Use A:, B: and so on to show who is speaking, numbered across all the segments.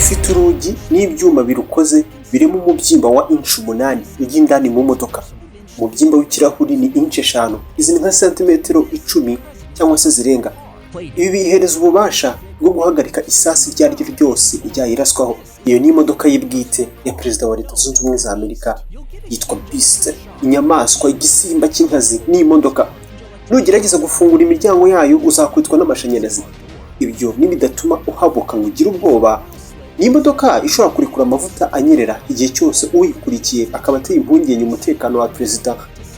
A: ifite urugi n'ibyuma birukoze birimo umubyimba wa inch 8 ujya indani mu modoka. Umubyimba w'ikirahuri ni inch 5, izi ni nka santimetero 10 cyangwa se zirenga. Ibi bihereza ububasha bwo guhagarika isasi iryo ari ryo ryose ryayiraswaho. Iyo ni imodoka y'ibwite ya perezida wa Leta Zunze Ubumwe za Amerika yitwa Beast, inyamaswa igisimba cy'inkazi. Ni imodoka nugerageza gufungura imiryango yayo uzakwitwa n'amashanyarazi. Ibyo nibidatuma uhabuka ngo ugire ubwoba. Ni imodoka ishobora kurekura amavuta anyerera igihe cyose uyikurikiye akaba ateye impungenge umutekano wa perezida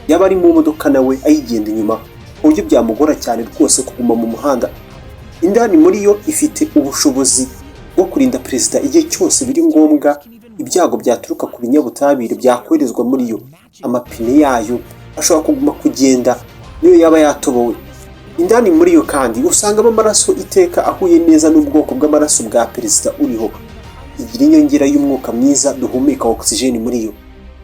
A: yaba ari mu modoka nawe ayigenda inyuma, ku buryo byamugora cyane rwose kuguma mu muhanda. Indani muri yo ifite ubushobozi bwo kurinda perezida igihe cyose biri ngombwa ibyago byaturuka ku binyabutabire byakwerezwa muri yo. Amapine yayo ashobora kuguma kugenda niyo yaba yatobowe. Indani muri yo kandi usangamo amaraso iteka ahuye neza n'ubwoko bw'amaraso bwa perezida uriho. Igira inyongera y'umwuka mwiza duhumeka oxygen muri yo.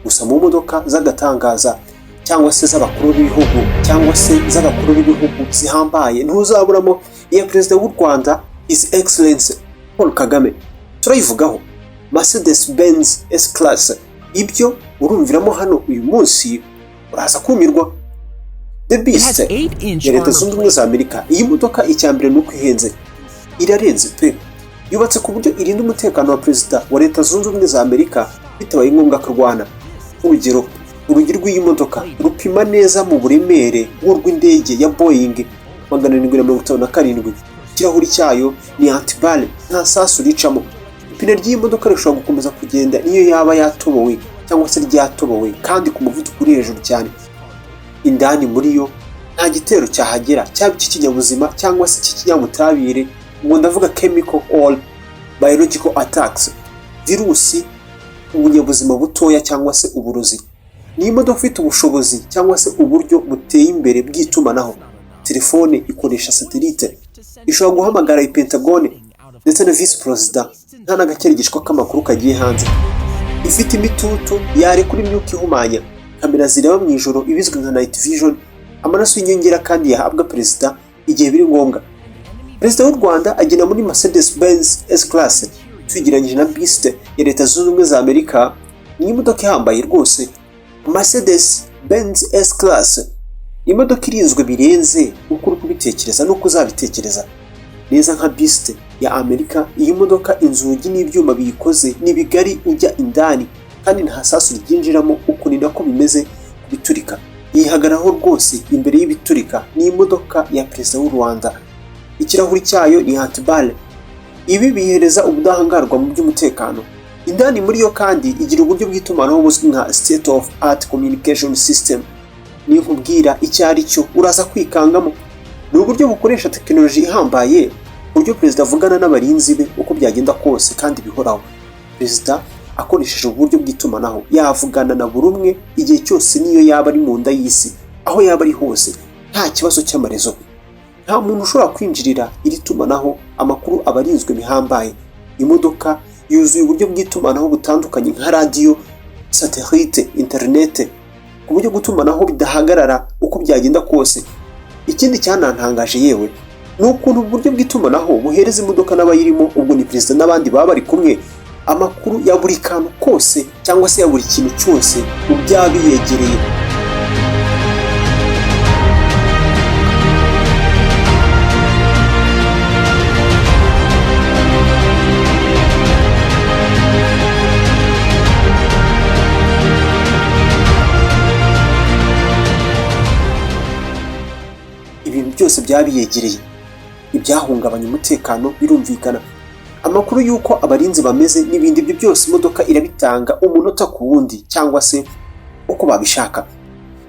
A: Gusa mu modoka z'agatangaza cyangwa se z'abakuru b'ibihugu cyangwa se z'abakuru b'ibihugu zihambaye ntuzaburamo iya perezida w'u Rwanda His Excellency Paul Kagame. Turayivugaho Mercedes-Benz S-Class. Ibyo urumviramo hano uyu munsi uraza kumirwa. The Beast ya Leta Zunze Ubumwe za Amerika. Iyi modoka icyambere nuko ihenze, irarenze pe. Yubatse ku buryo irinda umutekano wa perezida wa Leta Zunze Ubumwe za Amerika bitabaye ngombwa kurwana. Urugero, urugi rw'iyi modoka rupima neza mu buremere bw'urw'indege ya Boeing 757. Ikirahuri cyayo ni antibale, nta sasu ricamo. Ipine ry'iyi modoka rishobora gukomeza kugenda niyo yaba yatobowe cyangwa se ryatobowe, kandi ku muvuduko uri hejuru cyane. Indani muri yo nta gitero cyahagera, cyaba cy'ikinyabuzima cyangwa se cy'ikinyabutabire, ngo ndavuga chemical or biological attacks, virusi, ubunyabuzima butoya cyangwa se uburozi. Ni imodoka ifite ubushobozi cyangwa se uburyo buteye imbere bw'itumanaho. Telefone ikoresha satellite, ishobora guhamagara i-Pentagon ndetse na Vice President nta n'agakerigishwa k'amakuru kagiye hanze. Ifite imitutu yarekura imyuka ihumanya, kamera zireba mu ijoro ibizwi nka night vision, amaraso y'inyongera kandi yahabwa perezida igihe biri ngombwa. Perezida w'u Rwanda agenda muri Mercedes-Benz S-Class. Twigiranyije na Beast ya Leta Zunze Ubumwe za Amerika, ni imodoka ihambaye rwose. Mercedes-Benz S-Class imodoka irinzwe birenze uko uri kubitekereza n'uko uzabitekereza. Neza nka Beast ya Amerika, iyi modoka inzugi n'ibyuma biyikoze ni bigari ujya indani, kandi nta sasu ryinjiramo uko ni nako bimeze kubiturika. Yihagaraho rwose imbere y'ibiturika. Ni imodoka ya perezida w'u Rwanda. Ikirahuri cyayo ni antibale. Ibi bihereza ubudahangarwa mu by'umutekano. Indani muri yo kandi igira uburyo bw'itumanaho buzwi nka state of art communication system. Ni nkubwira icyo ari cyo uraza kwikangamo. Ni uburyo bukoresha tekinoloji ihambaye, uburyo perezida avugana n'abarinzi be uko byagenda kose kandi bihoraho. Perezida akoresheje uburyo bw'itumanaho yavugana na buri umwe igihe cyose niyo yaba ari mu nda y'isi, aho yaba ari hose, nta kibazo cy'amarezo. Nta muntu ushobora kwinjirira iri tumanaho, amakuru abarinzwe bihambaye. Imodoka yuzuye uburyo bw'itumanaho butandukanye nka radio, satellite, internet, ku buryo gutumanaho bidahagarara uko byagenda kose. Ikindi cyanantangaje yewe ni ukuntu uburyo bw'itumanaho buhereza imodoka n'abayirimo, ubwo ni perezida n'abandi baba bari kumwe, amakuru ya buri kantu kose cyangwa se ya buri kintu cyose mu byabiyegereye. Ibintu byose byabiyegereye, ibyahungabanya umutekano birumvikana. Amakuru y'uko abarinzi bameze n'ibindi byo byose imodoka irabitanga umunota ku wundi cyangwa se uko babishaka.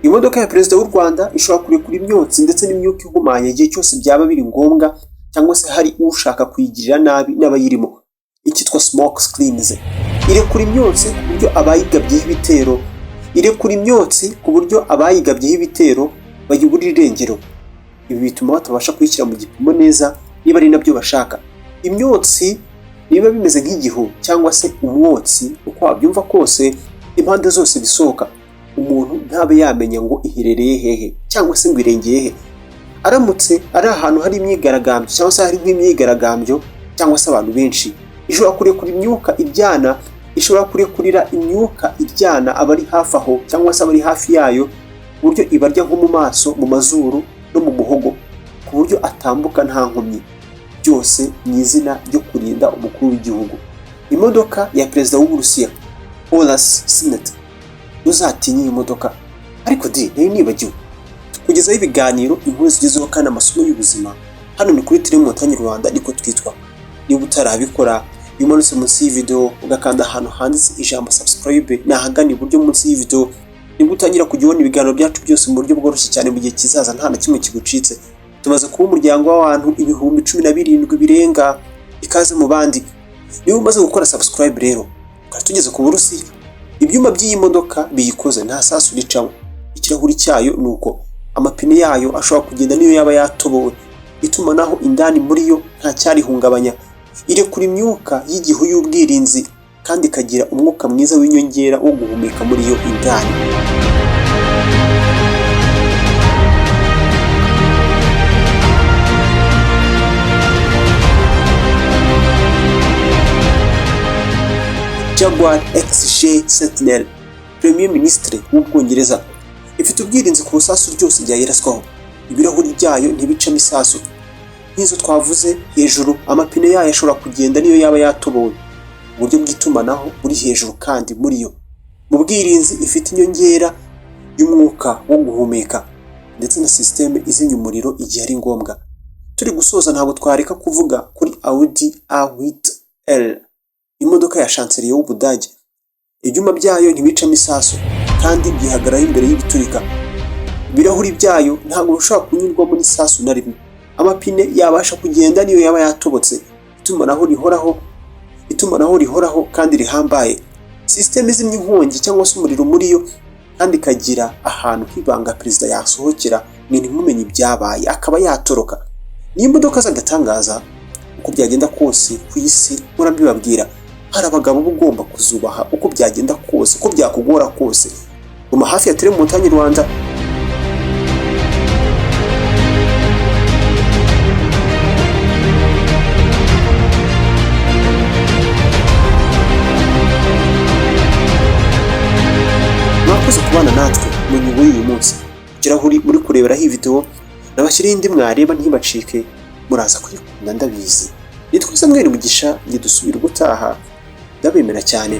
A: Imodoka ya perezida w'u Rwanda ishobora kurekura imyotsi ndetse n'imyuka ihumanya igihe cyose byaba biri ngombwa, cyangwa se hari ushaka kuyigirira nabi n'abayirimo. Ikitwa smoke screens. Irekura imyotsi ku buryo abayigabyeho ibitero, bayiburira irengero. Ibi bituma batabasha kuyishyira mu gipimo neza niba ari nabyo bashaka. Imyotsi niba bimeze nk'igihu cyangwa se umwotsi, uko wabyumva kose, impande zose bisohoka, umuntu ntabe yamenya ngo iherereye hehe cyangwa se ngo irengeye he. Aramutse ari ahantu hari imyigaragambyo cyangwa se hari nk'imyigaragambyo cyangwa se abantu benshi, ishobora kurekura imyuka iryana, ishobora kurekurira imyuka iryana abari hafi aho cyangwa se abari hafi yayo, ku buryo ibarya nko mu maso, mu mazuru no mu muhogo, ku buryo atambuka nta nkomyi. Byose mu izina ryo kurinda umukuru w'igihugu. Imodoka ya perezida w'Uburusiya Olas Sinet, uzatinye iyi modoka. Ariko nayo nibagiwe kugezaho ibiganiro, inkuru zigezeho kandi amasomo y'ubuzima. Hano ni kuri Tele Montagne Rwanda, niko twitwa. Niba utarabikora, iyo umanutse munsi y'ivideo ugakanda ahantu handitse ijambo subscribe, nahagana iburyo munsi y'ivideo, nibwo utangira kujya ubona ibiganiro byacu byose mu buryo bworoshye cyane mu gihe kizaza, nta na kimwe kigucitse. Tumaze kuba umuryango w'abantu 17,000 birenga. Ikaze mu bandi. Niba umaze gukora subscribe rero, tugeze ku Burusiya. Ibyuma by'iyi modoka biyikoze nta sasu ricamo. Ikirahuri cyayo nuko amapine yayo ashobora kugenda niyo yaba yatobowe. Itumanaho indani muri yo nta cyarihungabanya. Irekura imyuka y'igihu y'ubwirinzi kandi ikagira umwuka mwiza w'inyongera wo guhumeka muri yo indani. Jaguar XJ Sentinel, Premier Ministre w'Ubwongereza, ifite ubwirinzi ku busasu ryose ryayiraswaho. Ibirahuri byayo ntibicamo isasu. Nk'izo twavuze hejuru, amapine yayo ashobora kugenda niyo yaba yatobowe. Uburyo bw'itumanaho buri hejuru kandi muri yo. Mu bwirinzi ifite inyongera y'umwuka wo guhumeka ndetse na systeme izimya umuriro igihe ari ngombwa. Turi gusoza ntabwo twareka kuvuga kuri Audi A8L, imodoka ya chancelier w'Ubudage. Ibyuma byayo ntibicamo isasu kandi byihagarara imbere y'ibiturika. Ibirahuri byayo ntabwo bishobora kunyurwamo n'isasu na rimwe. Amapine yabasha kugenda niyo yaba yatobotse. Itumanaho rihoraho kandi rihambaye. Systeme izimya inkongi cyangwa se umuriro muri yo, kandi ikagira ahantu hibanga perezida yasohokera ntimumenye ibyabaye akaba yatoroka. Ni imodoka z'agatangaza. Uko byagenda kose ku isi murabibabwira, hari abagabo ugomba kuzubaha uko byagenda kose, uko byakugora kose. Guma hafi ya Tele Montagne Rwanda. Mwakoze kubana natwe mu nyungu y'uyu munsi. Ikirahuri muri kureberaho iyi video, nabashyiriho indi mwareba ntibacike, muraza kuyikunda ndabizi. Nitwa Samuel Mugisha, ngidusubira ubutaha. Ndabemera cyane.